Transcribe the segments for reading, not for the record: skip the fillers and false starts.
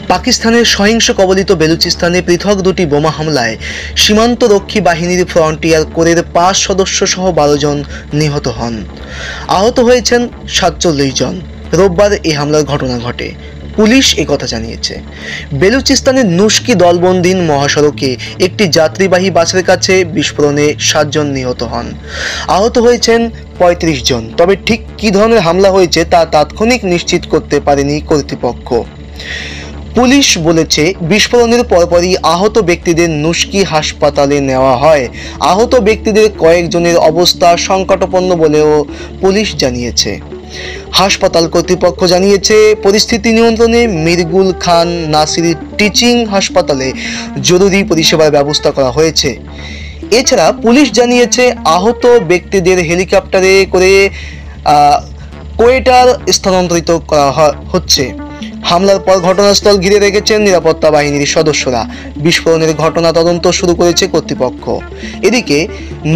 পাকিস্তানের সহিংস কবলিত বেলুচিস্তানে পৃথক দুটি বোমা হামলায় সীমান্তরক্ষী বাহিনীর ফ্রন্টিয়ার কোরের ৫ সদস্য সহ ১২ জন নিহত হন। আহত হয়েছেন ৪৭ জন। রোববার এই হামলার ঘটনা ঘটে। পুলিশ একথা জানিয়েছে। বেলুচিস্তানের নুশকি দলবন্দিন মহাসড়কে একটি যাত্রীবাহী বাসের কাছে বিস্ফোরণে ৭ জন নিহত হন। আহত হয়েছেন ৩৫ জন। তবে ঠিক কী ধরনের হামলা হয়েছে তা তাৎক্ষণিক নিশ্চিত করতে পারেনি কর্তৃপক্ষ। পুলিশ বলেছে, বিস্ফোরণের পরপরই আহত ব্যক্তিদের নুশকি হাসপাতালে নেওয়া হয়। আহত ব্যক্তিদের কয়েকজনের অবস্থা সংকটাপন্ন বলেও পুলিশ জানিয়েছে। হাসপাতাল কর্তৃপক্ষ জানিয়েছে, পরিস্থিতি নিয়ন্ত্রণে মিরগুল খান নাসির টিচিং হাসপাতালে জরুরি পরিষেবার ব্যবস্থা করা হয়েছে। এছাড়া পুলিশ জানিয়েছে, আহত ব্যক্তিদের হেলিকপ্টারে করে কোয়েটার স্থানান্তরিত করা হচ্ছে। হামলার পর ঘটনাস্থল ঘিরে রেখেছেন নিরাপত্তা বাহিনীর সদস্যরা। বিস্ফোরণের ঘটনা তদন্ত শুরু করেছে কর্তৃপক্ষ। এদিকে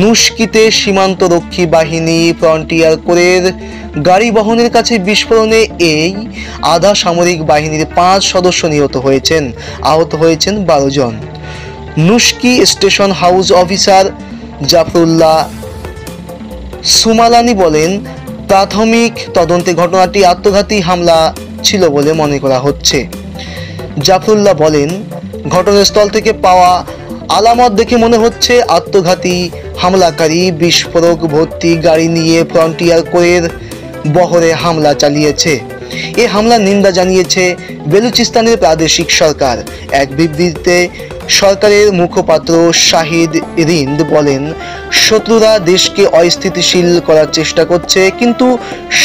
নুশকিতে সীমান্তরক্ষী বাহিনী ফ্রন্টিয়ার কোরের গাড়ি বহনের কাছে বিস্ফোরণে এই আধা সামরিক বাহিনীর ৫ সদস্য নিহত হয়েছেন। আহত হয়েছেন ১২ জন। নুশকি স্টেশন হাউস অফিসার জাফরুল্লাহ সুমালানি বলেন, প্রাথমিক তদন্তে ঘটনাটি আত্মঘাতী হামলা ছিল বলে মনে করা হচ্ছে। জাফরুল্লাহ বলেন, ঘটনাস্থল থেকে পাওয়া আলামত দেখে মনে হচ্ছে আত্মঘাতী হামলাকারী বিস্ফোরক ভর্তি গাড়ি নিয়ে ফ্রন্টিয়ার কোরের বহরে হামলা চালিয়েছে। এ হামলার নিন্দা জানিয়েছে বেলুচিস্তানের প্রাদেশিক সরকার। এক বিবৃতিতে সরকারের মুখপাত্র শাহিদ রিন্দ বলেন, শত্রুরা দেশকে অস্থিতিশীল করার চেষ্টা করছে, কিন্তু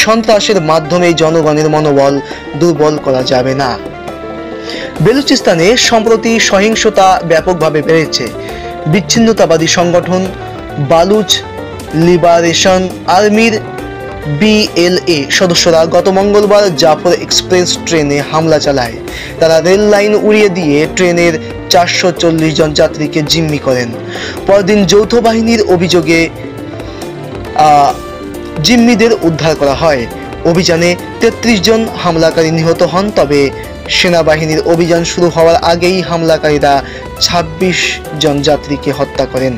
সন্ত্রাসের মাধ্যমে জনগণের মনোবল দুর্বল করা যাবে না। বেলুচিস্তানে সম্প্রতি সহিংসতা ব্যাপকভাবে বেড়েছে। বিচ্ছিন্নতাবাদী সংগঠন বালুচ লিবারেশন আর্মির BLA সদস্যরা গত মঙ্গলবার জাফর এক্সপ্রেস ট্রেনে হামলা চালায়। তারা রেল লাইন উড়িয়ে দিয়ে ট্রেনের ৪৪০ জন যাত্রীকে জিম্মি করেন। পরদিন যৌথ বাহিনীর অভিযোগে জিম্মিদের উদ্ধার করা হয়। অভিযানে ৩৩ জন হামলাকারী নিহত হন। তবে সেনাবাহিনীর অভিযান শুরু হওয়ার আগেই হামলাকারীরা ২৬ জন যাত্রীকে হত্যা করেন।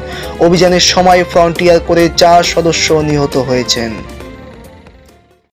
অভিযানের সময় ফ্রন্টিয়ার কোরের ৪ সদস্য নিহত হয়েছেন।